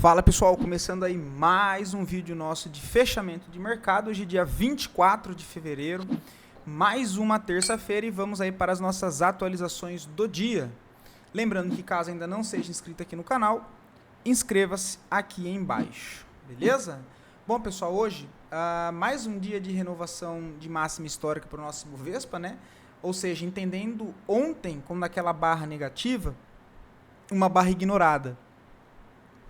Fala pessoal, começando aí mais um vídeo nosso de fechamento de mercado, hoje dia 24 de fevereiro, mais uma terça-feira e vamos aí para as nossas atualizações do dia. Lembrando que caso ainda não seja inscrito aqui no canal, inscreva-se aqui embaixo, beleza? Bom pessoal, hoje mais um dia de renovação de máxima histórica para o nosso Ibovespa, né? Ou seja, entendendo ontem como naquela barra negativa, uma barra ignorada.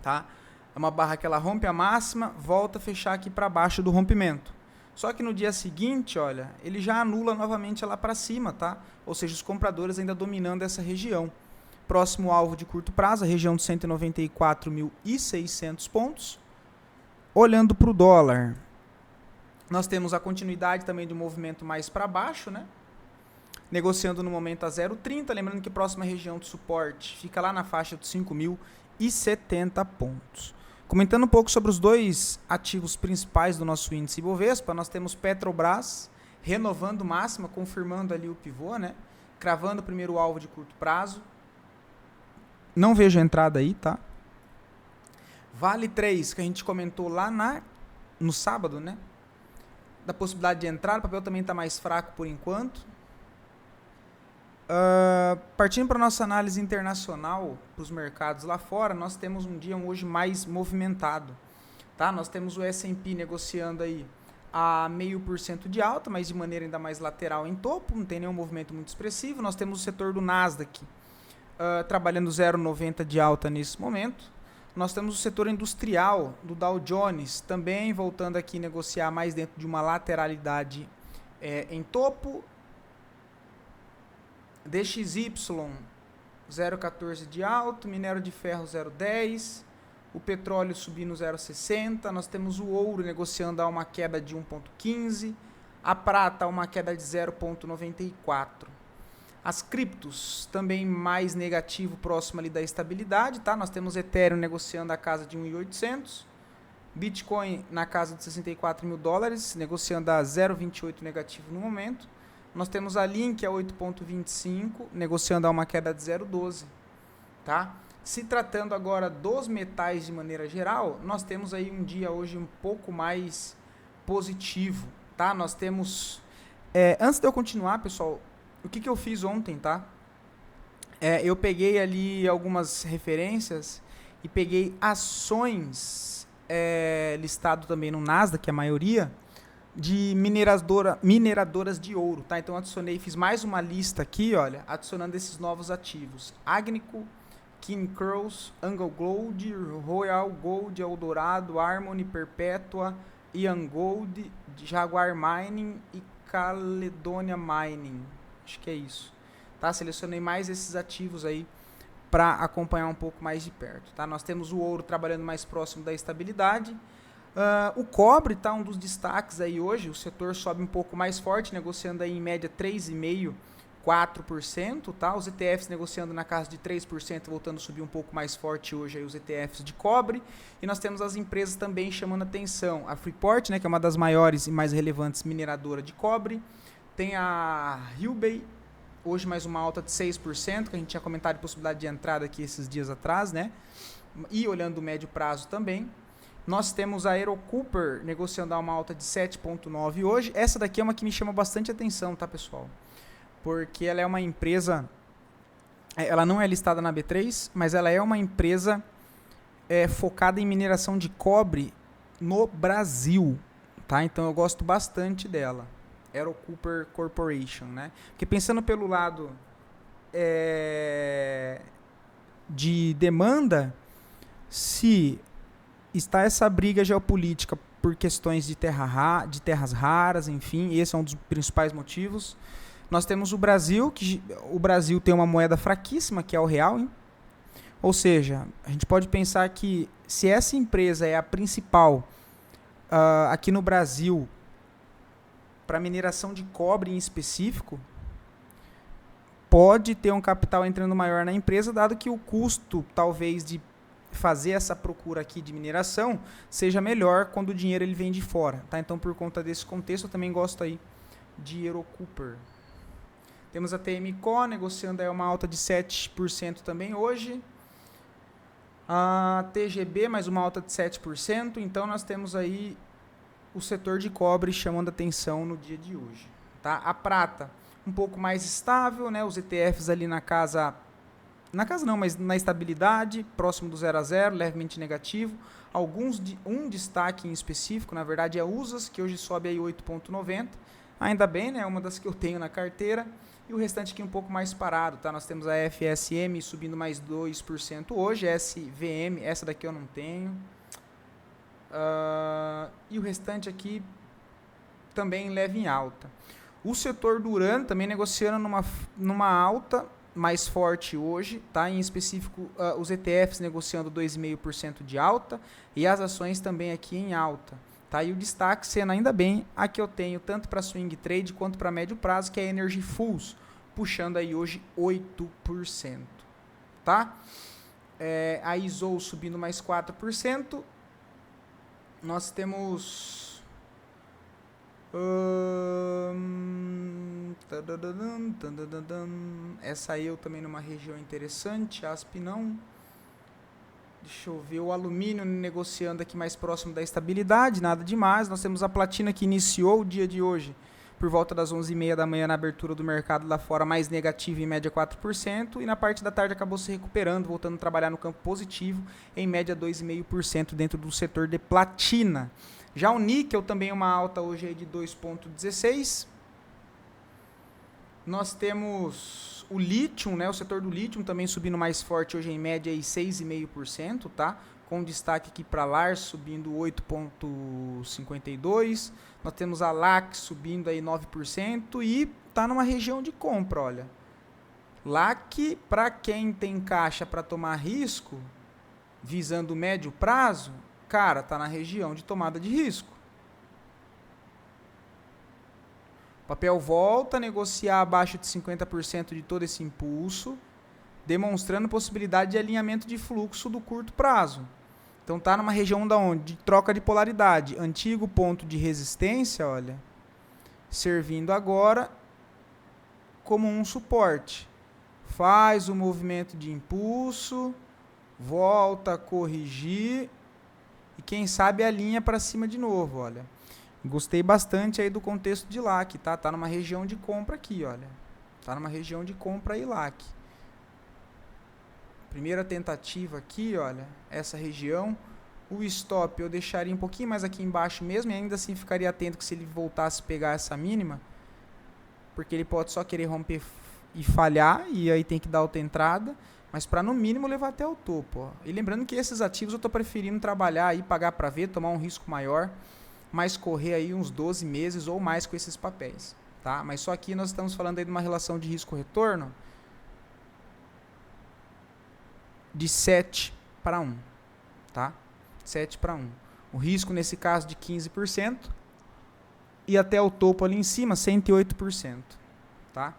Tá? É uma barra que ela rompe a máxima, volta a fechar aqui para baixo do rompimento. Só que no dia seguinte, olha, ele já anula novamente ela para cima, tá? Ou seja, os compradores ainda dominando essa região. Próximo alvo de curto prazo, a região de 194.600 pontos. Olhando para o dólar, nós temos a continuidade também do movimento mais para baixo, né? Negociando no momento a 0,30, lembrando que a próxima região de suporte fica lá na faixa dos 5.070 pontos. Comentando um pouco sobre os dois ativos principais do nosso índice Ibovespa, nós temos Petrobras renovando máxima, confirmando ali o pivô, né? Cravando o primeiro alvo de curto prazo. Não vejo a entrada aí, tá? Vale 3, que a gente comentou lá no sábado, né? Da possibilidade de entrar, o papel também está mais fraco por enquanto. Partindo para a nossa análise internacional, para os mercados lá fora, nós temos um dia hoje mais movimentado. Tá? Nós temos o S&P negociando aí a 0,5% de alta, mas de maneira ainda mais lateral em topo, não tem nenhum movimento muito expressivo. Nós temos o setor do Nasdaq trabalhando 0,90 de alta nesse momento. Nós temos o setor industrial do Dow Jones também voltando aqui a negociar mais dentro de uma lateralidade em topo. DXY 0,14 de alto, minério de ferro 0,10, o petróleo subindo 0,60, nós temos o ouro negociando a uma queda de 1,15, a prata a uma queda de 0,94. As criptos também mais negativo, próximo ali da estabilidade, tá? Nós temos Ethereum negociando a casa de 1.800, Bitcoin na casa de 64 mil dólares, negociando a 0,28 negativo no momento. Nós temos a Link a 8,25, negociando a uma queda de 0,12, tá? Se tratando agora dos metais de maneira geral, nós temos aí um dia hoje um pouco mais positivo, tá? Nós temos... antes de eu continuar, pessoal, o que eu fiz ontem, tá? Eu peguei ali algumas referências e peguei ações listado também no Nasdaq, que é a maioria, de mineradoras de ouro, tá? Então adicionei, fiz mais uma lista aqui, olha, adicionando esses novos ativos: Agnico, King Cross, AngloGold, Royal Gold, Eldorado, Harmony, Perpetua, Ian Gold, Jaguar Mining e Caledonia Mining. Acho que é isso, tá? Selecionei mais esses ativos aí para acompanhar um pouco mais de perto, tá? Nós temos o ouro trabalhando mais próximo da estabilidade. O cobre está um dos destaques aí hoje, o setor sobe um pouco mais forte, negociando aí em média 3,5%, 4%, tá? Os ETFs negociando na casa de 3%, voltando a subir um pouco mais forte hoje aí os ETFs de cobre. E nós temos as empresas também chamando atenção, a Freeport, né, que é uma das maiores e mais relevantes mineradoras de cobre, tem a Hubei, hoje mais uma alta de 6%, que a gente tinha comentado de possibilidade de entrada aqui esses dias atrás, né? E olhando o médio prazo também. Nós temos a Ero Cooper negociando a uma alta de 7,9 hoje. Essa daqui é uma que me chama bastante atenção, tá, pessoal? Porque ela é uma empresa... ela não é listada na B3, mas ela é uma empresa focada em mineração de cobre no Brasil, tá? Então eu gosto bastante dela. Ero Cooper Corporation, né? Porque pensando pelo lado de demanda, se... está essa briga geopolítica por questões de terras raras, enfim, esse é um dos principais motivos. Nós temos o Brasil, que o Brasil tem uma moeda fraquíssima, que é o real, hein? Ou seja, a gente pode pensar que se essa empresa é a principal aqui no Brasil para mineração de cobre em específico, pode ter um capital entrando maior na empresa, dado que o custo, talvez, de fazer essa procura aqui de mineração seja melhor quando o dinheiro ele vem de fora, tá? Então, por conta desse contexto, eu também gosto aí de Ero Cooper. Temos a TMCO negociando aí uma alta de 7% também hoje. A TGB, mais uma alta de 7%. Então, nós temos aí o setor de cobre chamando atenção no dia de hoje. Tá? A prata, um pouco mais estável, né? Os ETFs ali na casa não, mas na estabilidade, próximo do 0 a 0, levemente negativo. Um destaque em específico, na verdade, é a USAS, que hoje sobe aí 8,90. Ainda bem, né? Uma das que eu tenho na carteira. E o restante aqui um pouco mais parado, tá? Nós temos a FSM subindo mais 2% hoje, SVM, essa daqui eu não tenho. E o restante aqui também leve em alta. O setor do urânio também negociando numa alta mais forte hoje, tá? Em específico, os ETFs negociando 2,5% de alta e as ações também aqui em alta. Tá? E o destaque sendo ainda bem a que eu tenho tanto para swing trade quanto para médio prazo, que é a Energy Fuels, puxando aí hoje 8%. Tá? A ISO subindo mais 4%. Nós temos essa aí eu também numa região interessante, ASP não. Deixa eu ver, o alumínio negociando aqui mais próximo da estabilidade, nada demais. Nós temos a platina que iniciou o dia de hoje por volta das 11h30 da manhã na abertura do mercado lá fora, mais negativo em média 4%, e na parte da tarde acabou se recuperando, voltando a trabalhar no campo positivo, em média 2,5% dentro do setor de platina. Já o níquel também uma alta hoje aí de 2,16%. Nós temos o lítio, né? O setor do lítio também subindo mais forte hoje em média aí 6,5%, tá? Com destaque aqui para LAR subindo 8,52%. Nós temos a LAC subindo aí 9% e tá numa região de compra, olha. LAC, para quem tem caixa para tomar risco, visando médio prazo, cara, tá na região de tomada de risco. O papel volta a negociar abaixo de 50% de todo esse impulso, demonstrando possibilidade de alinhamento de fluxo do curto prazo. Então tá numa região da onde? De troca de polaridade. Antigo ponto de resistência, olha, servindo agora como um suporte. Faz o movimento de impulso, volta a corrigir e quem sabe alinha para cima de novo, olha. Gostei bastante aí do contexto de LAC, tá? Tá numa região de compra aqui, olha. Tá numa região de compra aí, LAC. Primeira tentativa aqui, olha, essa região. O stop eu deixaria um pouquinho mais aqui embaixo mesmo e ainda assim ficaria atento que se ele voltasse a pegar essa mínima, porque ele pode só querer romper e falhar e aí tem que dar outra entrada, mas para no mínimo levar até o topo, ó. E lembrando que esses ativos eu estou preferindo trabalhar aí, pagar para ver, tomar um risco maior, mas correr aí uns 12 meses ou mais com esses papéis, tá? Mas só aqui nós estamos falando aí de uma relação de risco-retorno de 7:1, tá? 7:1. O risco nesse caso de 15% e até o topo ali em cima 108%, tá?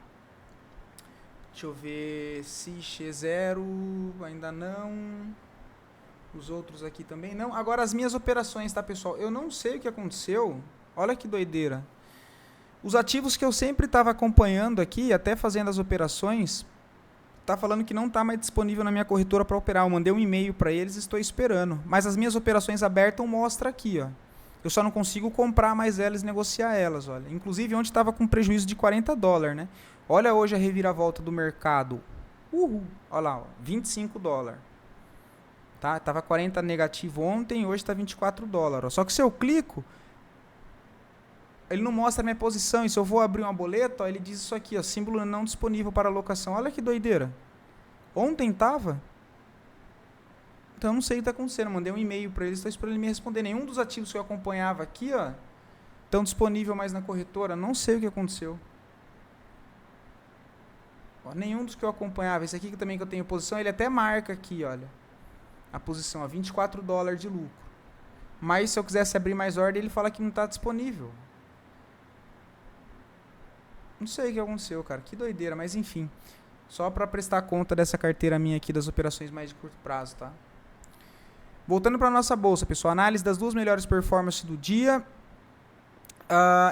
Deixa eu ver, CX0 ainda não. Os outros aqui também não. Agora as minhas operações, tá, pessoal? Eu não sei o que aconteceu. Olha que doideira. Os ativos que eu sempre estava acompanhando aqui, até fazendo as operações, tá falando que não tá mais disponível na minha corretora para operar. Eu mandei um e-mail para eles, estou esperando. Mas as minhas operações abertas mostra aqui, ó. Eu só não consigo comprar mais elas e negociar elas, olha. Inclusive ontem estava com prejuízo de $40, né? Olha hoje a reviravolta do mercado. Olha lá, ó, $25. Tá? Tava 40 negativo ontem, hoje está $24. Ó. Só que se eu clico, ele não mostra a minha posição. E se eu vou abrir uma boleta, ó, ele diz isso aqui, ó, símbolo não disponível para alocação. Olha que doideira. Ontem tava. Então eu não sei o que está acontecendo. Eu mandei um e-mail para eles, estou esperando ele me responder. Nenhum dos ativos que eu acompanhava aqui, ó, estão disponível mais na corretora. Não sei o que aconteceu. Ó, nenhum dos que eu acompanhava. Esse aqui que também que eu tenho posição, ele até marca aqui, olha. A posição, ó, $24 de lucro. Mas se eu quisesse abrir mais ordem, ele fala que não está disponível. Não sei o que aconteceu, cara. Que doideira, mas enfim. Só para prestar conta dessa carteira minha aqui das operações mais de curto prazo, tá? Voltando para a nossa bolsa, pessoal. Análise das duas melhores performances do dia.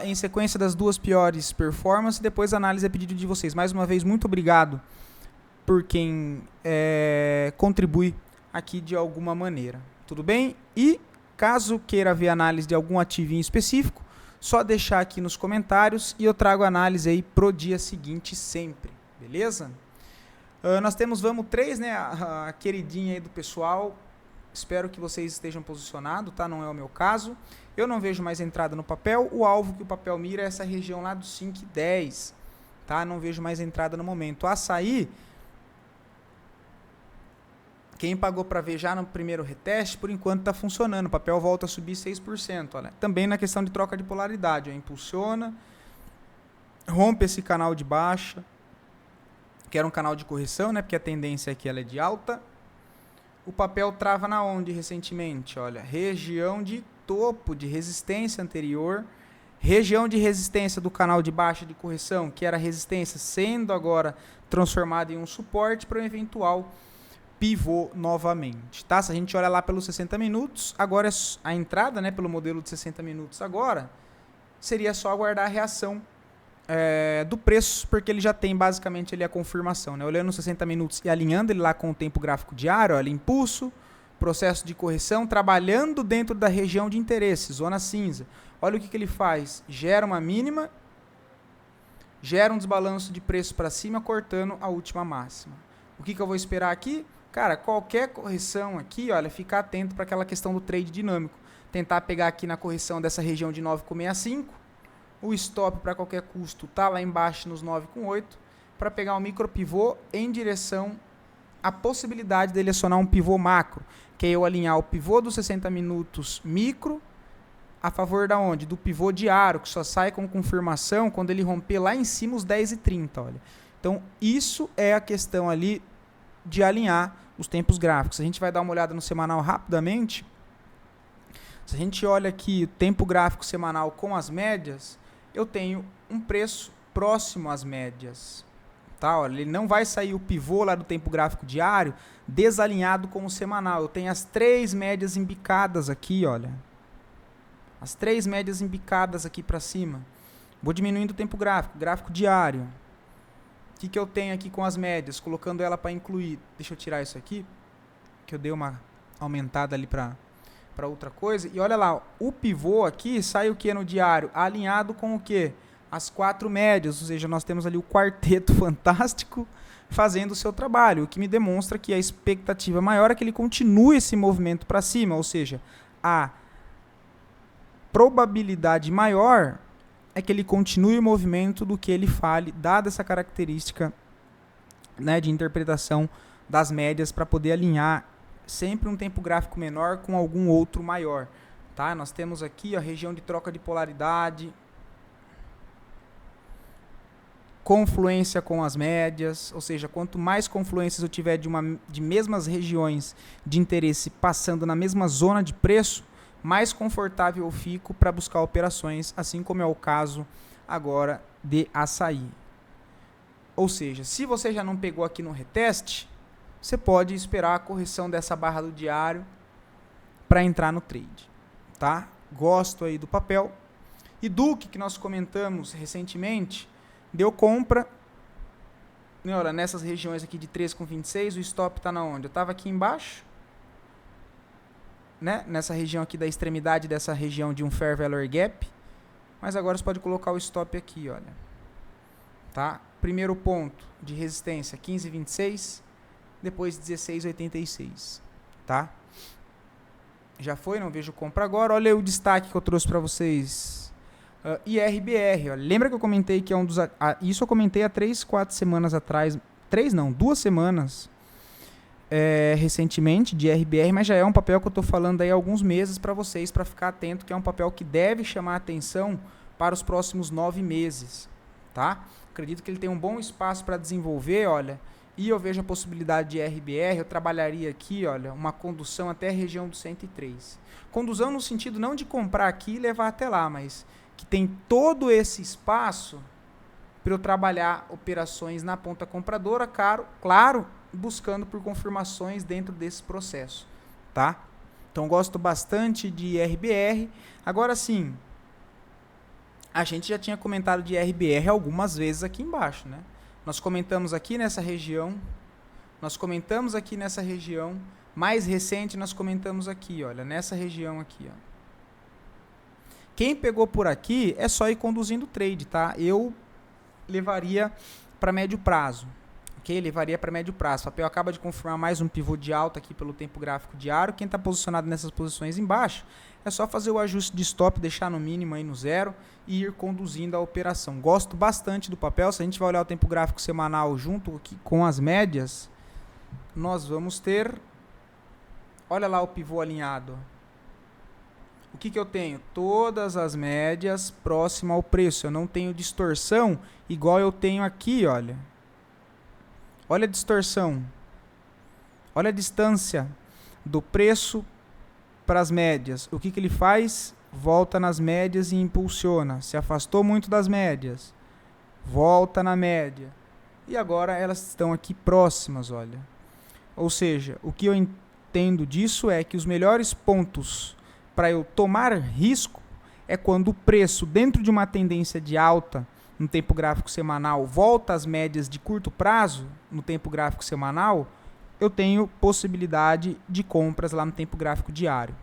Em sequência das duas piores performances. Depois a análise a pedido de vocês. Mais uma vez, muito obrigado por quem contribui aqui de alguma maneira. Tudo bem? E caso queira ver análise de algum ativinho específico, só deixar aqui nos comentários e eu trago análise aí pro dia seguinte sempre, beleza? Nós temos Vamos 3, né, a queridinha aí do pessoal. Espero que vocês estejam posicionados, tá? Não é o meu caso. Eu não vejo mais entrada no papel. O alvo que o papel mira é essa região lá dos 5,10, tá? Não vejo mais entrada no momento. Açaí, quem pagou para ver já no primeiro reteste, por enquanto está funcionando. O papel volta a subir 6%. Olha. Também na questão de troca de polaridade. Ó, impulsiona, rompe esse canal de baixa, que era um canal de correção, né? Porque a tendência aqui ela é de alta. O papel trava na onde recentemente? Olha, região de topo, de resistência anterior, região de resistência do canal de baixa de correção, que era resistência, sendo agora transformada em um suporte para um eventual pivô novamente, tá? Se a gente olha lá pelos 60 minutos, agora a entrada, né, pelo modelo de 60 minutos agora, seria só aguardar a reação do preço, porque ele já tem basicamente ali a confirmação, né? Olhando os 60 minutos e alinhando ele lá com o tempo gráfico diário, olha, impulso, processo de correção, trabalhando dentro da região de interesse, zona cinza. Olha o que ele faz, gera uma mínima, gera um desbalanço de preço para cima, cortando a última máxima. O que eu vou esperar aqui? Cara, qualquer correção aqui, olha, ficar atento para aquela questão do trade dinâmico. Tentar pegar aqui na correção dessa região de 9,65, o stop para qualquer custo tá lá embaixo nos 9,8, para pegar um micro pivô em direção à possibilidade dele acionar um pivô macro, que é eu alinhar o pivô dos 60 minutos micro a favor da onde? Do pivô diário, que só sai com confirmação quando ele romper lá em cima os 10,30, olha. Então, isso é a questão ali de alinhar os tempos gráficos. A gente vai dar uma olhada no semanal rapidamente. Se a gente olha aqui o tempo gráfico semanal com as médias, eu tenho um preço próximo às médias. Tá? Olha, ele não vai sair o pivô lá do tempo gráfico diário desalinhado com o semanal. Eu tenho as 3 médias embicadas aqui, olha. As 3 médias embicadas aqui para cima. Vou diminuindo o tempo gráfico, gráfico diário. O que eu tenho aqui com as médias? Colocando ela para incluir. Deixa eu tirar isso aqui, que eu dei uma aumentada ali para outra coisa. E olha lá, o pivô aqui sai o que no diário? Alinhado com o que? As 4 médias, ou seja, nós temos ali o quarteto fantástico fazendo o seu trabalho, o que me demonstra que a expectativa maior é que ele continue esse movimento para cima, ou seja, a probabilidade maior é que ele continue o movimento do que ele fale, dada essa característica, né, de interpretação das médias para poder alinhar sempre um tempo gráfico menor com algum outro maior. Tá? Nós temos aqui a região de troca de polaridade, confluência com as médias, ou seja, quanto mais confluências eu tiver de mesmas regiões de interesse passando na mesma zona de preço, mais confortável eu fico para buscar operações, assim como é o caso agora de açaí. Ou seja, se você já não pegou aqui no reteste, você pode esperar a correção dessa barra do diário para entrar no trade. Tá? Gosto aí do papel. E Duque, que nós comentamos recentemente, deu compra, olha, nessas regiões aqui de 13,26, o stop está na onde? Eu estava aqui embaixo, né? Nessa região aqui da extremidade dessa região de um Fair Value Gap, mas agora você pode colocar o stop aqui, olha. Tá? Primeiro ponto de resistência, 15,26, depois 16,86, tá? Já foi, não vejo compra agora. Olha o destaque que eu trouxe para vocês. IRBR, olha. Lembra que eu comentei que é um dos... isso eu comentei há 3, 4 semanas atrás. 3 não, 2 semanas recentemente de IRBR, mas já é um papel que eu estou falando aí há alguns meses para vocês, para ficar atento, que é um papel que deve chamar a atenção para os próximos 9 meses. Tá? Acredito que ele tem um bom espaço para desenvolver, olha, e eu vejo a possibilidade de IRBR, eu trabalharia aqui, olha, uma condução até a região do 103. Condução no sentido não de comprar aqui e levar até lá, mas que tem todo esse espaço para eu trabalhar operações na ponta compradora, claro, buscando por confirmações dentro desse processo, tá? Então, gosto bastante de IRBR. Agora sim, a gente já tinha comentado de IRBR algumas vezes aqui embaixo, né? Nós comentamos aqui nessa região, Mais recente nós comentamos aqui, olha, nessa região aqui, ó. Quem pegou por aqui é só ir conduzindo o trade, tá? Eu levaria para médio prazo, ok? Levaria para médio prazo. O papel acaba de confirmar mais um pivô de alta aqui pelo tempo gráfico diário. Quem está posicionado nessas posições embaixo, é só fazer o ajuste de stop, deixar no mínimo aí no zero e ir conduzindo a operação. Gosto bastante do papel. Se a gente vai olhar o tempo gráfico semanal junto aqui com as médias, nós vamos ter, olha lá o pivô alinhado. O que eu tenho? Todas as médias próximas ao preço. Eu não tenho distorção igual eu tenho aqui, olha. Olha a distorção. Olha a distância do preço para as médias. O que ele faz? Volta nas médias e impulsiona. Se afastou muito das médias. Volta na média. E agora elas estão aqui próximas, olha. Ou seja, o que eu entendo disso é que os melhores pontos para eu tomar risco é quando o preço, dentro de uma tendência de alta no tempo gráfico semanal, volta às médias de curto prazo no tempo gráfico semanal, eu tenho possibilidade de compras lá no tempo gráfico diário.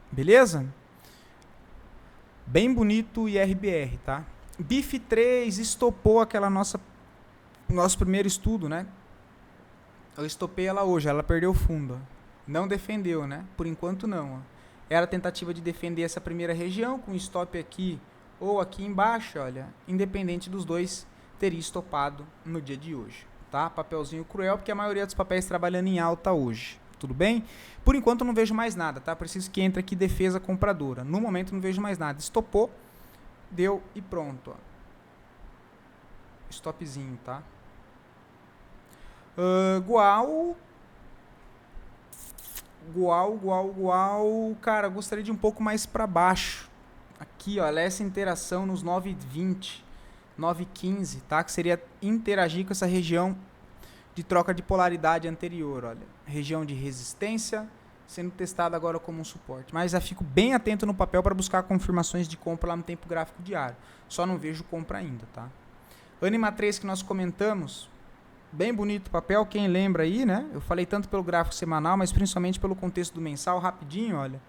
Beleza? Bem bonito o IRBR, tá? BIF3 estopou aquela nosso primeiro estudo, né? Eu estopei ela hoje, ela perdeu fundo. Ó. Não defendeu, né? Por enquanto não, ó. Era a tentativa de defender essa primeira região, com stop aqui ou aqui embaixo, olha. Independente dos dois, teria estopado no dia de hoje, tá? Papelzinho cruel, porque a maioria dos papéis trabalhando em alta hoje, tudo bem? Por enquanto eu não vejo mais nada, tá? Preciso que entre aqui defesa compradora. No momento não vejo mais nada. Estopou, deu e pronto, ó. Stopzinho, tá? Gual, cara, gostaria de ir um pouco mais para baixo. Aqui, ó, essa interação nos 9,20, 9,15, tá? Que seria interagir com essa região de troca de polaridade anterior, olha. Região de resistência sendo testada agora como um suporte. Mas já fico bem atento no papel para buscar confirmações de compra lá no tempo gráfico diário. Só não vejo compra ainda, tá? Anima 3 que nós comentamos, bem bonito o papel, quem lembra aí, né? Eu falei tanto pelo gráfico semanal, mas principalmente pelo contexto do mensal, rapidinho, olha.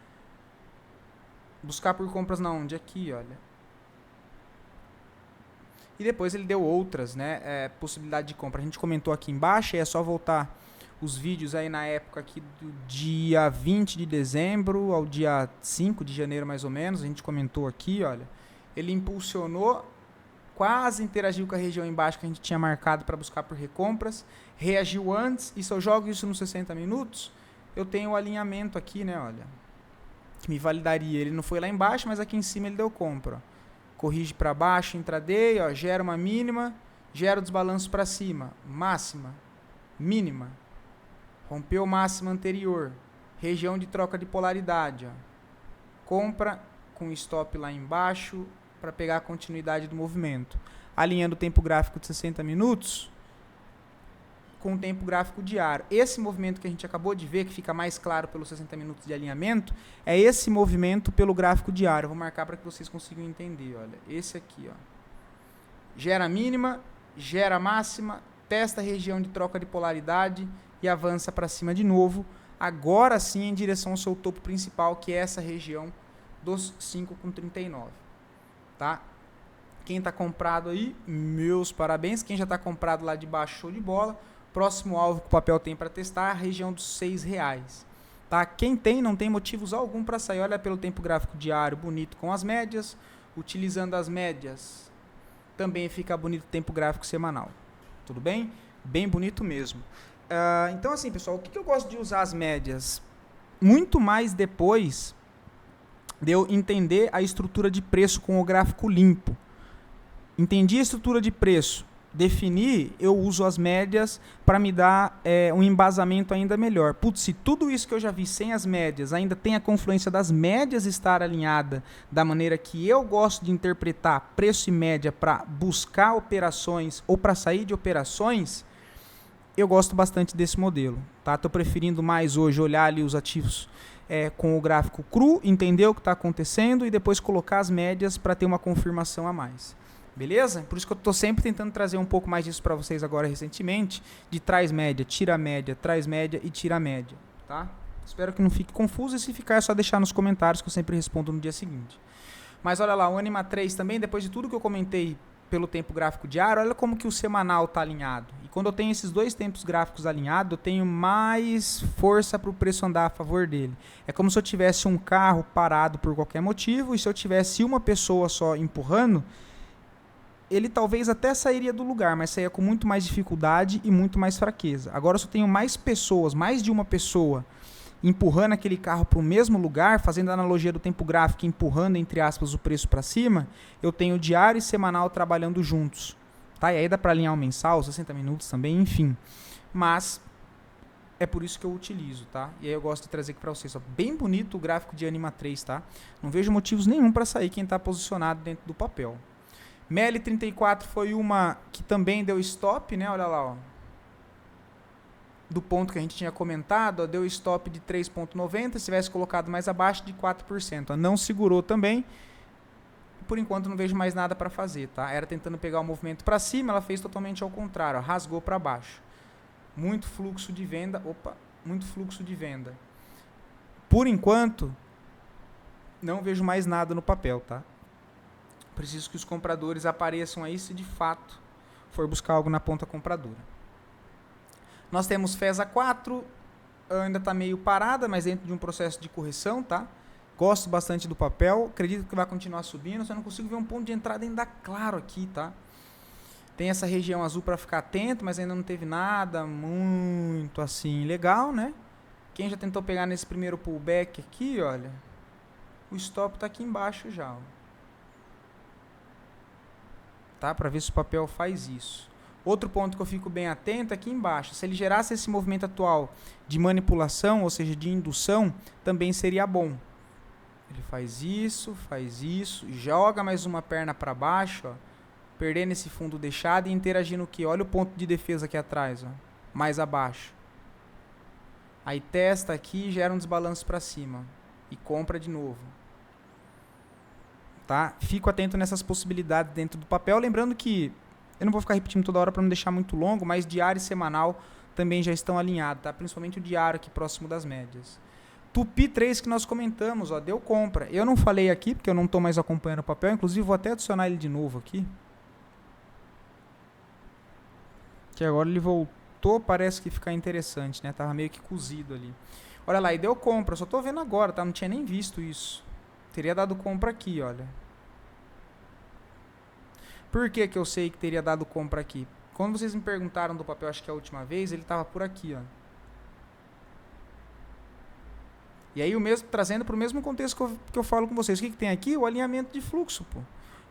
Buscar por compras na onde? Aqui, olha. E depois ele deu outras, né? Possibilidade de compra. A gente comentou aqui embaixo, é só voltar os vídeos aí na época aqui do dia 20 de dezembro ao dia 5 de janeiro, mais ou menos. A gente comentou aqui, olha. Ele impulsionou, quase interagiu com a região embaixo que a gente tinha marcado para buscar por recompras, reagiu antes, e se eu jogo isso nos 60 minutos, eu tenho o alinhamento aqui, né, olha, que me validaria. Ele não foi lá embaixo, mas aqui em cima ele deu compra. Ó. Corrige para baixo, intraday, ó, gera uma mínima, gera o desbalanço para cima, máxima, mínima, rompeu máxima anterior, região de troca de polaridade, ó. Compra com stop lá embaixo, para pegar a continuidade do movimento. Alinhando o tempo gráfico de 60 minutos com o tempo gráfico diário. Esse movimento que a gente acabou de ver, que fica mais claro pelos 60 minutos de alinhamento, é esse movimento pelo gráfico diário. Eu vou marcar para que vocês consigam entender. Olha, esse aqui, ó. Gera mínima, gera máxima, testa a região de troca de polaridade e avança para cima de novo. Agora sim em direção ao seu topo principal, que é essa região dos 5,39. Tá? Quem está comprado aí, meus parabéns. Quem já está comprado lá de baixo, show de bola. Próximo alvo que o papel tem para testar é a região dos R$6. Tá? Quem tem, não tem motivos algum para sair. Olha pelo tempo gráfico diário, bonito com as médias. Utilizando as médias, também fica bonito o tempo gráfico semanal. Tudo bem? Bem bonito mesmo. Então assim, pessoal, o que eu gosto de usar as médias? Muito mais depois de eu entender a estrutura de preço com o gráfico limpo. Entendi a estrutura de preço, defini, eu uso as médias para me dar um embasamento ainda melhor. Putz, se tudo isso que eu já vi sem as médias ainda tem a confluência das médias estar alinhada da maneira que eu gosto de interpretar preço e média para buscar operações ou para sair de operações, eu gosto bastante desse modelo. Tá? Estou preferindo mais hoje olhar ali os ativos com o gráfico cru, entender o que está acontecendo e depois colocar as médias para ter uma confirmação a mais. Beleza? Por isso que eu estou sempre tentando trazer um pouco mais disso para vocês agora recentemente, de traz média, tira média e tira média. tá? Espero que não fique confuso, e se ficar é só deixar nos comentários que eu sempre respondo no dia seguinte. Mas olha lá, o Anima 3 também, depois de tudo que eu comentei pelo tempo gráfico diário, olha como que o semanal está alinhado. E quando eu tenho esses dois tempos gráficos alinhados, eu tenho mais força para o preço andar a favor dele. É como se eu tivesse um carro parado por qualquer motivo, e se eu tivesse uma pessoa só empurrando, ele talvez até sairia do lugar, mas sairia com muito mais dificuldade e muito mais fraqueza. Agora, se eu tenho mais pessoas, mais de uma pessoa, empurrando aquele carro para o mesmo lugar, fazendo a analogia do tempo gráfico, empurrando, entre aspas, o preço para cima, eu tenho diário e semanal trabalhando juntos. Tá? E aí dá para alinhar um mensal, 60 minutos também, enfim. Mas é por isso que eu utilizo, tá? E aí eu gosto de trazer aqui para vocês. Ó, bem bonito o gráfico de Anima 3, tá? Não vejo motivos nenhum para sair quem está posicionado dentro do papel. MEL34 foi uma que também deu stop, né? Olha lá, ó. Do ponto que a gente tinha comentado, ó, deu stop de 3,90, se tivesse colocado mais abaixo de 4%. Ó, não segurou também. Por enquanto não vejo mais nada para fazer, tá? Era tentando pegar o movimento para cima, ela fez totalmente ao contrário, ó, rasgou para baixo. Muito fluxo de venda, muito fluxo de venda. Por enquanto, não vejo mais nada no papel, tá? Preciso que os compradores apareçam aí se de fato for buscar algo na ponta compradora. Nós temos FESA 4, ainda está meio parada, mas dentro de um processo de correção, tá? Gosto bastante do papel, acredito que vai continuar subindo, só não consigo ver um ponto de entrada ainda claro aqui, tá? Tem essa região azul para ficar atento, mas ainda não teve nada muito assim legal, né? Quem já tentou pegar nesse primeiro pullback aqui, olha, o stop está aqui embaixo já, ó. Tá? Para ver se o papel faz isso. Outro ponto que eu fico bem atento é aqui embaixo. Se ele gerasse esse movimento atual de manipulação, ou seja, de indução, também seria bom. Ele faz isso, joga mais uma perna para baixo, ó, perdendo esse fundo deixado e interagindo o que? Olha o ponto de defesa aqui atrás, ó, mais abaixo. Aí testa aqui e gera um desbalanço para cima. E compra de novo. Tá? Fico atento nessas possibilidades dentro do papel. Lembrando que eu não vou ficar repetindo toda hora para não deixar muito longo, mas diário e semanal também já estão alinhados, tá? Principalmente o diário aqui próximo das médias. Tupi 3 que nós comentamos, ó, deu compra. Eu não falei aqui porque eu não estou mais acompanhando o papel, inclusive vou até adicionar ele de novo aqui. Que agora ele voltou, parece que fica interessante, né? Tava meio que cozido ali. Olha lá, e deu compra, só estou vendo agora, tá? Não tinha nem visto isso. Teria dado compra aqui, olha. Por que que eu sei que teria dado compra aqui? Quando vocês me perguntaram do papel, acho que a última vez, ele estava por aqui, ó. E aí, trazendo para o mesmo contexto que eu falo com vocês. O que tem aqui? O alinhamento de fluxo, pô.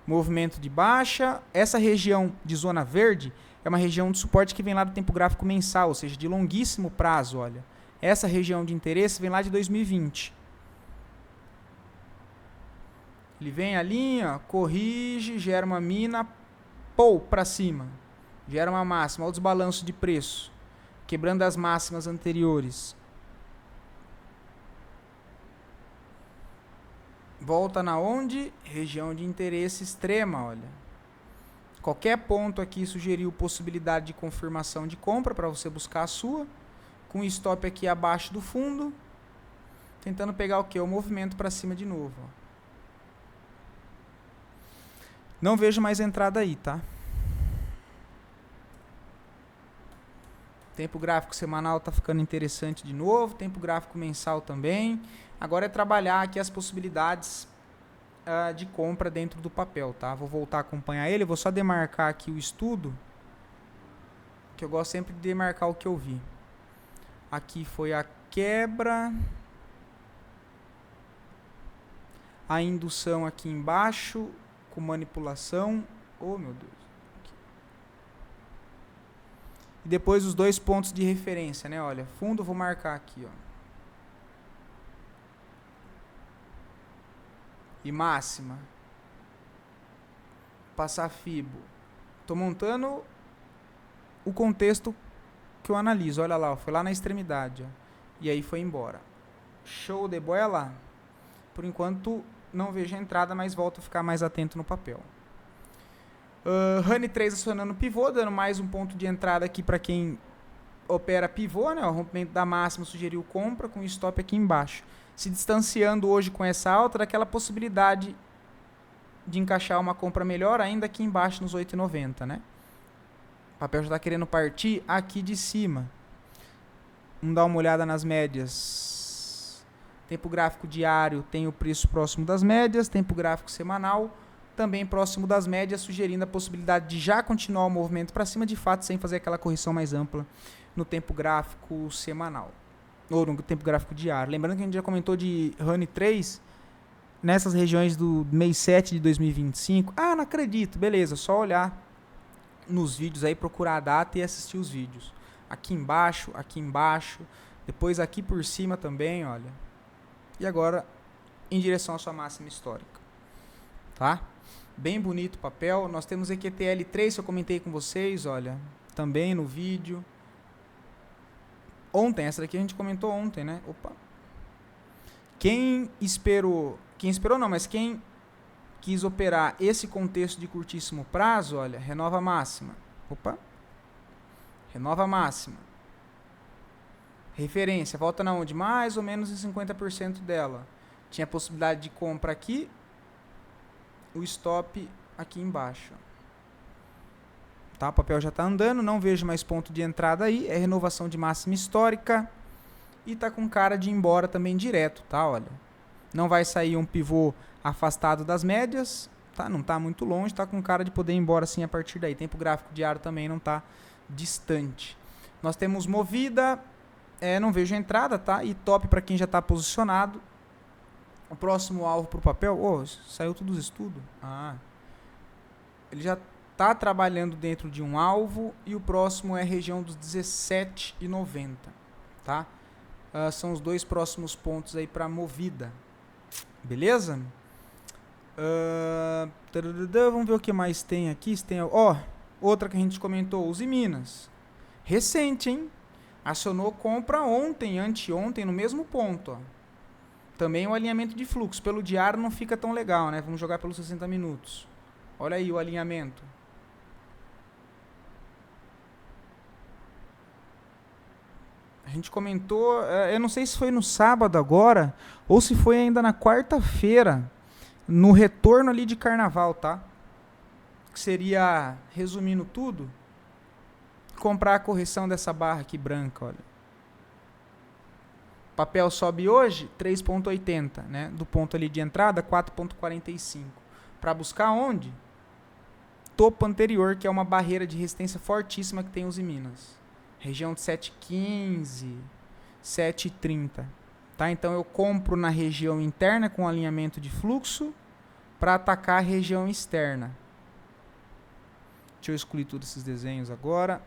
Movimento de baixa. Essa região de zona verde é uma região de suporte que vem lá do tempo gráfico mensal, ou seja, de longuíssimo prazo, olha. Essa região de interesse vem lá de 2020. Ele vem ali, ó, corrige, gera uma mina, para cima. Gera uma máxima, olha o desbalanço de preço. Quebrando as máximas anteriores. Volta na onde? Região de interesse extrema, olha. Qualquer ponto aqui sugeriu possibilidade de confirmação de compra para você buscar a sua. Com stop aqui abaixo do fundo. Tentando pegar o quê? O movimento para cima de novo, ó. Não vejo mais entrada aí, tá? Tempo gráfico semanal tá ficando interessante de novo. Tempo gráfico mensal também. Agora é trabalhar aqui as possibilidades de compra dentro do papel, tá? Vou voltar a acompanhar ele. Vou só demarcar aqui o estudo. Que eu gosto sempre de demarcar o que eu vi. Aqui foi a quebra. A indução aqui embaixo. Com manipulação. Oh, meu Deus. Aqui. E depois os dois pontos de referência, né? Olha, fundo, vou marcar aqui, ó. E máxima. Passar fibo. Tô montando o contexto que eu analiso. Olha lá, ó, foi lá na extremidade, ó. E aí foi embora. Show de bola. Por enquanto não vejo a entrada, mas volto a ficar mais atento no papel. Honey 3 acionando pivô, dando mais um ponto de entrada aqui para quem opera pivô, né? O rompimento da máxima sugeriu compra com stop aqui embaixo. Se distanciando hoje com essa alta daquela possibilidade de encaixar uma compra melhor ainda aqui embaixo nos 8,90, né? O papel já está querendo partir aqui de cima. Vamos dar uma olhada nas médias. Tempo gráfico diário tem o preço próximo das médias. Tempo gráfico semanal também próximo das médias, sugerindo a possibilidade de já continuar o movimento para cima, de fato, sem fazer aquela correção mais ampla no tempo gráfico semanal. Ou no tempo gráfico diário. Lembrando que a gente já comentou de RUNY 3 nessas regiões do mês 7 de 2025. Ah, não acredito. Beleza, só olhar nos vídeos aí, procurar a data e assistir os vídeos. Aqui embaixo, depois aqui por cima também, olha. E agora em direção à sua máxima histórica. Tá? Bem bonito o papel. Nós temos EQTL3, que eu comentei com vocês, olha. Também no vídeo. Ontem, essa daqui a gente comentou ontem, né? Opa. Quem quis operar esse contexto de curtíssimo prazo, olha, renova a máxima. Opa. Renova a máxima. Referência, volta na onde? Mais ou menos em 50% dela. Tinha possibilidade de compra aqui. O stop aqui embaixo. Tá, o papel já está andando, não vejo mais ponto de entrada aí. É renovação de máxima histórica. E tá com cara de ir embora também direto, tá? Olha. Não vai sair um pivô afastado das médias, tá? Não tá muito longe, tá com cara de poder ir embora assim a partir daí. Tempo gráfico diário também não tá distante. Nós temos movida, não vejo entrada, tá? E top para quem já está posicionado. O próximo alvo para o papel, saiu tudo os estudos. Ele já está trabalhando dentro de um alvo e o próximo é a região dos 17,90, tá? São os dois próximos pontos aí para movida. Beleza? Vamos ver o que mais tem aqui. Outra que a gente comentou, Uzi Minas. Recente, hein? Acionou compra ontem, anteontem, no mesmo ponto. Ó. Também o alinhamento de fluxo. Pelo diário não fica tão legal, né? Vamos jogar pelos 60 minutos. Olha aí o alinhamento. A gente comentou, eu não sei se foi no sábado agora, ou se foi ainda na quarta-feira, no retorno ali de carnaval, tá? Que seria, resumindo tudo, comprar a correção dessa barra aqui branca, olha. Papel sobe hoje 3,80, né? Do ponto ali de entrada 4,45. Para buscar onde? Topo anterior, que é uma barreira de resistência fortíssima que tem os Minas. Região de 7,15, 7,30. Tá? Então eu compro na região interna com alinhamento de fluxo para atacar a região externa. Deixa eu excluir todos esses desenhos agora.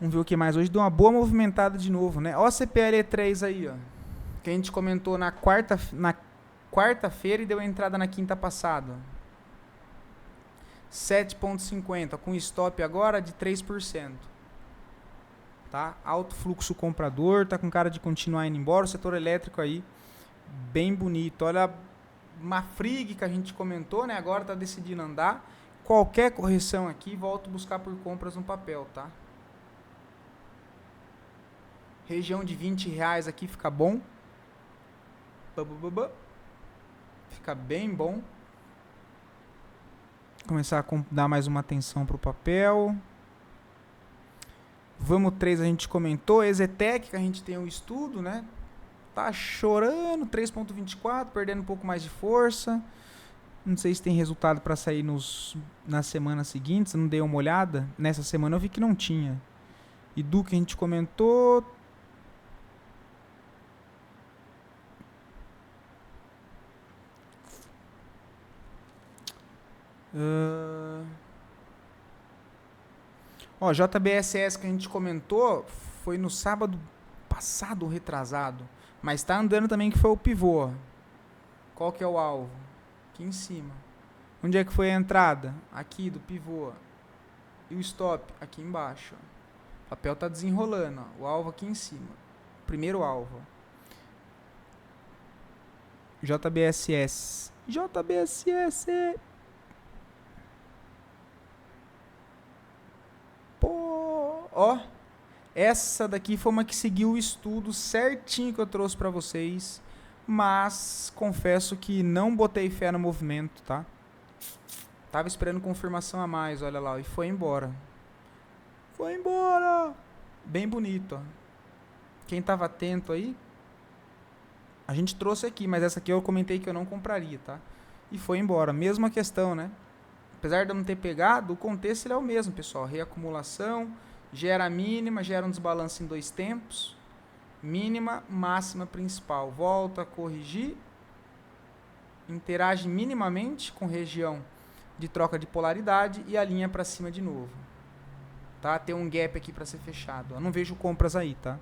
Vamos ver o que mais. Hoje deu uma boa movimentada de novo, né? Ó a CPLE3 aí, ó. Que a gente comentou na quarta-feira e deu entrada na quinta passada. 7,50 com stop agora de 3%. Tá? Alto fluxo comprador, tá com cara de continuar indo embora. O setor elétrico aí, bem bonito. Olha uma Frig que a gente comentou, né? Agora tá decidindo andar. Qualquer correção aqui, volto a buscar por compras no papel, tá? Região de R$20 aqui fica bom. Fica bem bom. Começar a dar mais uma atenção para o papel. Vamos 3 a gente comentou. Exetec, que a gente tem um estudo, né? Tá chorando, 3,24, perdendo um pouco mais de força. Não sei se tem resultado para sair nas semanas seguintes. Não dei uma olhada. Nessa semana eu vi que não tinha. E do que a gente comentou... JBSS que a gente comentou foi no sábado passado ou retrasado, mas tá andando também, que foi o pivô. Qual que é o alvo? Aqui em cima. Onde é que foi a entrada? Aqui do pivô. E o stop? Aqui embaixo. O papel tá desenrolando, ó. O alvo aqui em cima. Primeiro alvo. JBSS. Pô! Ó, essa daqui foi uma que seguiu o estudo certinho que eu trouxe pra vocês, mas confesso que não botei fé no movimento, tá? Tava esperando confirmação a mais, olha lá, e foi embora. Foi embora! Bem bonito, ó. Quem tava atento aí, a gente trouxe aqui, mas essa aqui eu comentei que eu não compraria, tá? E foi embora. Mesma questão, né? Apesar de eu não ter pegado, o contexto ele é o mesmo, pessoal. Reacumulação, gera a mínima, gera um desbalanço em 2 tempos. Mínima, máxima, principal. Volta a corrigir. Interage minimamente com região de troca de polaridade e alinha para cima de novo. Tá? Tem um gap aqui para ser fechado. Eu não vejo compras aí, tá?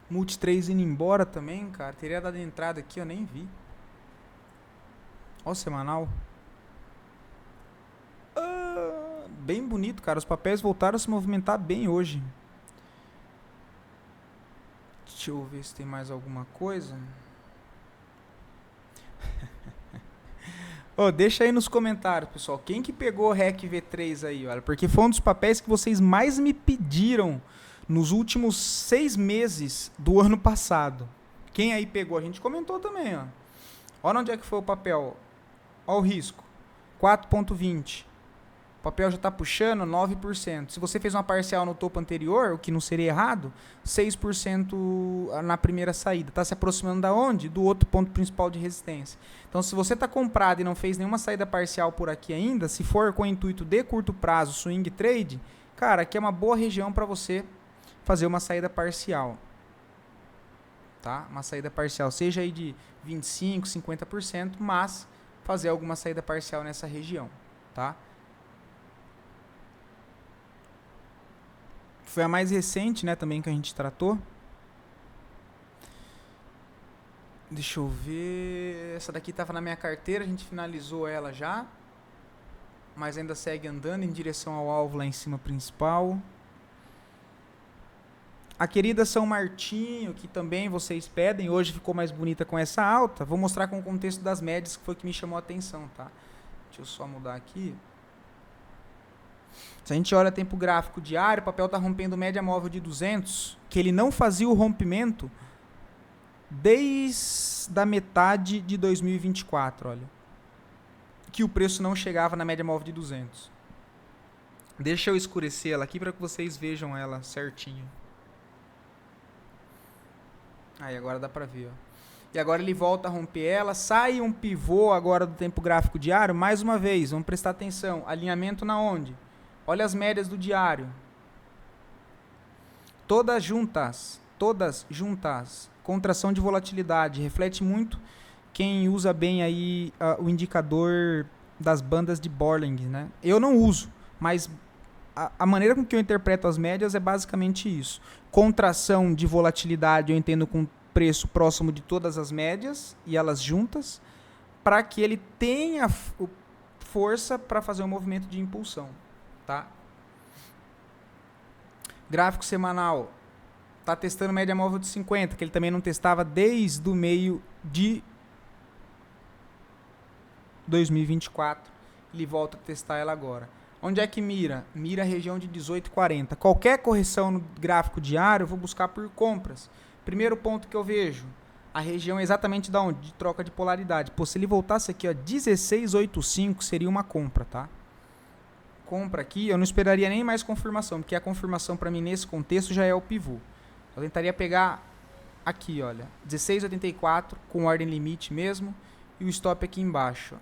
Multi 3 indo embora também, cara. Teria dado entrada aqui, eu nem vi. Ó o semanal. Bem bonito, cara. Os papéis voltaram a se movimentar bem hoje. Deixa eu ver se tem mais alguma coisa. Deixa aí nos comentários, pessoal. Quem que pegou o REC V3 aí, olha? Porque foi um dos papéis que vocês mais me pediram nos últimos 6 meses do ano passado. Quem aí pegou? A gente comentou também, ó. Olha onde é que foi o papel. Olha o risco. 4,20. O papel já está puxando 9%. Se você fez uma parcial no topo anterior, o que não seria errado, 6% na primeira saída. Está se aproximando da onde? Do outro ponto principal de resistência. Então, se você está comprado e não fez nenhuma saída parcial por aqui ainda, se for com o intuito de curto prazo, swing trade, cara, aqui é uma boa região para você fazer uma saída parcial. Tá? Uma saída parcial, seja aí de 25%, 50%, mas fazer alguma saída parcial nessa região. Tá? Foi a mais recente, né, também que a gente tratou. Deixa eu ver. Essa daqui estava na minha carteira, a gente finalizou ela já. Mas ainda segue andando em direção ao alvo lá em cima principal. A querida São Martinho, que também vocês pedem, hoje ficou mais bonita com essa alta. Vou mostrar com o contexto das médias, que foi o que me chamou a atenção, tá? Deixa eu só mudar aqui. Se a gente olha tempo gráfico diário, o papel está rompendo média móvel de 200, que ele não fazia o rompimento desde a metade de 2024, olha. Que o preço não chegava na média móvel de 200. Deixa eu escurecer ela aqui para que vocês vejam ela certinho. Aí agora dá para ver, ó. E agora ele volta a romper ela, sai um pivô agora do tempo gráfico diário, mais uma vez, vamos prestar atenção, alinhamento na onde? Olha as médias do diário. Todas juntas. Contração de volatilidade. Reflete muito quem usa bem aí o indicador das bandas de Bollinger, né? Eu não uso, mas a maneira com que eu interpreto as médias é basicamente isso. Contração de volatilidade eu entendo com preço próximo de todas as médias e elas juntas, para que ele tenha força para fazer um movimento de impulsão. Tá? Gráfico semanal está testando média móvel de 50, que ele também não testava desde o meio de 2024. Ele volta a testar ela agora. Onde é que mira? Mira a região de 18,40. Qualquer correção no gráfico diário eu vou buscar por compras. Primeiro ponto que eu vejo, a região é exatamente da onde? De troca de polaridade. Pô, se ele voltasse aqui, ó, 16,85 seria uma compra, tá? Compra aqui, eu não esperaria nem mais confirmação, porque a confirmação para mim nesse contexto já é o pivô. Eu tentaria pegar aqui, olha, 16,84 com ordem limite mesmo e o stop aqui embaixo.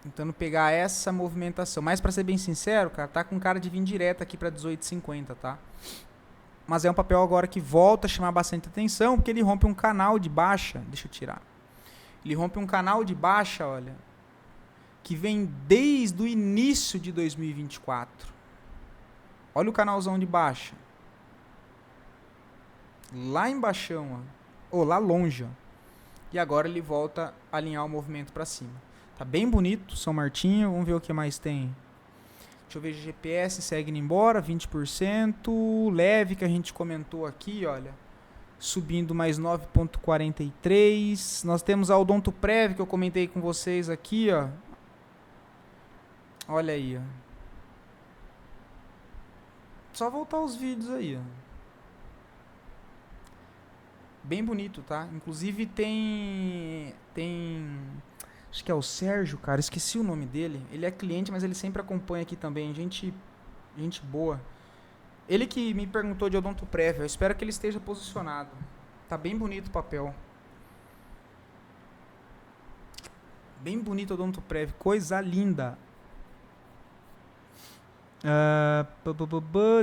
Tentando pegar essa movimentação. Mas para ser bem sincero, cara, tá com cara de vir direto aqui para 18,50, tá? Mas é um papel agora que volta a chamar bastante atenção, porque ele rompe um canal de baixa. Deixa eu tirar. Ele rompe um canal de baixa, olha, que vem desde o início de 2024. Olha o canalzão de baixa. Lá embaixão, ó. Ou lá longe, ó. E agora ele volta a alinhar o movimento para cima. Tá bem bonito, São Martinho. Vamos ver o que mais tem. Deixa eu ver, GPS segue indo embora, 20%. Leve, que a gente comentou aqui, olha. subindo mais 9,43. Nós temos a Odontoprev, que eu comentei com vocês aqui, ó. Olha aí, ó. Só voltar os vídeos aí, ó. Bem bonito, tá? Inclusive tem acho que é o Sérgio, cara, esqueci o nome dele. Ele é cliente, mas ele sempre acompanha aqui também. Gente boa. Ele que me perguntou de Odontoprev. Eu espero que ele esteja posicionado. Tá bem bonito o papel. Bem bonito o Odontoprev. Coisa linda.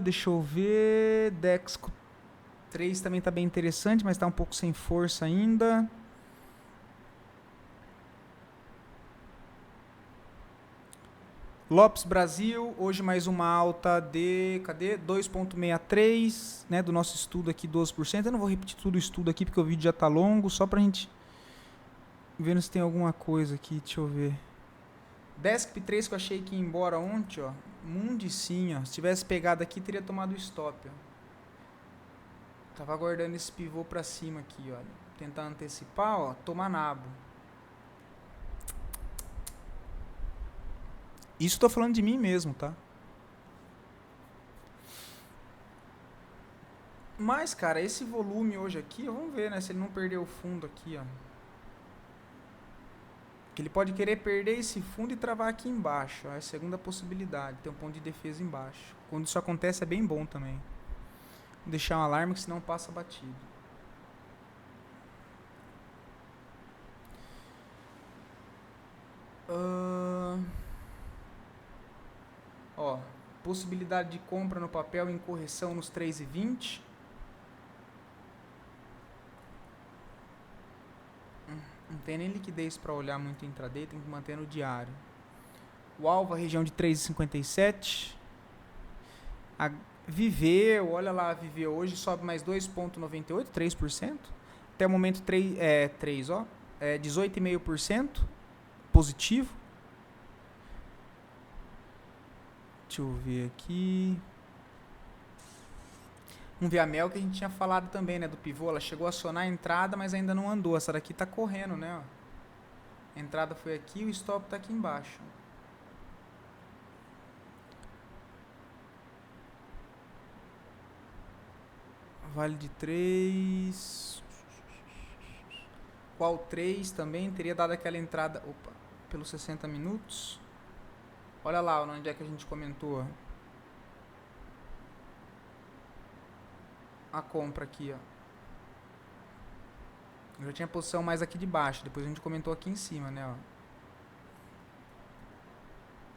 Deixa eu ver. Dexco 3 também tá bem interessante, mas tá um pouco sem força ainda. Lopes Brasil, hoje mais uma alta de, cadê? 2,63, né, do nosso estudo aqui, 12%. Eu não vou repetir tudo o estudo aqui, porque o vídeo já tá longo, só pra gente ver se tem alguma coisa aqui, deixa eu ver. Desktop 3 que eu achei que ia embora ontem, ó, mundicinho, ó. Se tivesse pegado aqui, teria tomado o stop, ó. Tava aguardando esse pivô pra cima aqui, ó. Tentar antecipar, ó, tomar nabo. Isso tô falando de mim mesmo, tá? Mas, cara, esse volume hoje aqui, vamos ver, né? Se ele não perder o fundo aqui, ó. Que ele pode querer perder esse fundo e travar aqui embaixo, ó. É a segunda possibilidade, ter um ponto de defesa embaixo. Quando isso acontece é bem bom também. Vou deixar um alarme que senão passa batido. Ó, possibilidade de compra no papel em correção nos 3,20. Não tem nem liquidez para olhar muito intraday, tem que manter no diário. O alvo, a região de 3,57. A Viveu, olha lá, a Viveu hoje sobe mais 2,98, 3%. Até o momento 18,5% positivo. Deixa eu ver aqui. Vamos ver a Mel que a gente tinha falado também, né, do pivô. Ela chegou a acionar a entrada, mas ainda não andou. Essa daqui tá correndo, né, ó. A entrada foi aqui, o stop tá aqui embaixo. Vale de 3. Qual 3 também teria dado aquela entrada, opa, pelos 60 minutos. Olha lá onde é que a gente comentou a compra aqui, ó. Eu já tinha posição mais aqui de baixo, depois a gente comentou aqui em cima, né, ó.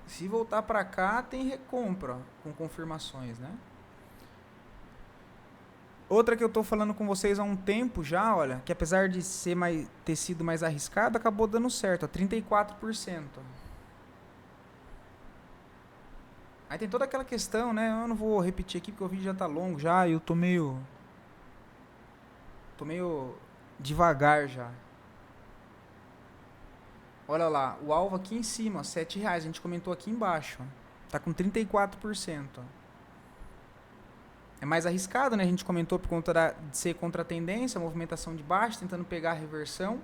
Se voltar pra cá, tem recompra, ó, com confirmações, né. Outra que eu tô falando com vocês há um tempo já, olha, que apesar de ter sido mais arriscado, acabou dando certo, ó, 34%. Aí tem toda aquela questão, né? Eu não vou repetir aqui porque o vídeo já tá longo já e eu tô meio devagar já. Olha lá, o alvo aqui em cima, ó, R$7. A gente comentou aqui embaixo, ó. Tá com 34%. Ó. É mais arriscado, né? A gente comentou por conta de ser contra a tendência, a movimentação de baixo, tentando pegar a reversão.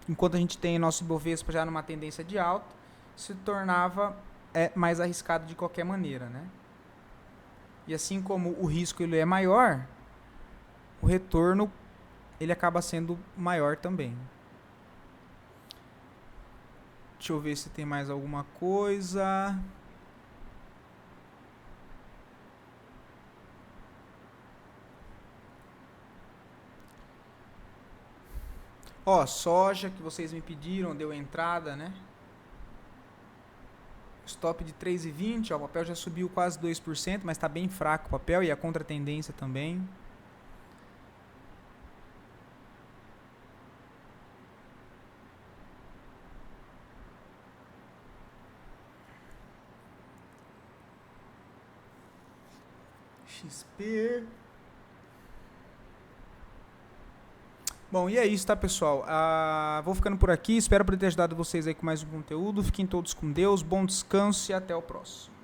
Enquanto a gente tem nosso Ibovespa já numa tendência de alta, se tornava mais arriscado de qualquer maneira, né? E assim como o risco ele é maior, o retorno ele acaba sendo maior também. Deixa eu ver se tem mais alguma coisa. Ó, soja que vocês me pediram, deu entrada, né? Stop de 3,20, ó, o papel já subiu quase 2%, mas está bem fraco o papel e a contratendência também. XP. Bom, e é isso, tá, pessoal? Vou ficando por aqui. Espero poder ter ajudado vocês aí com mais um conteúdo. Fiquem todos com Deus. Bom descanso e até o próximo.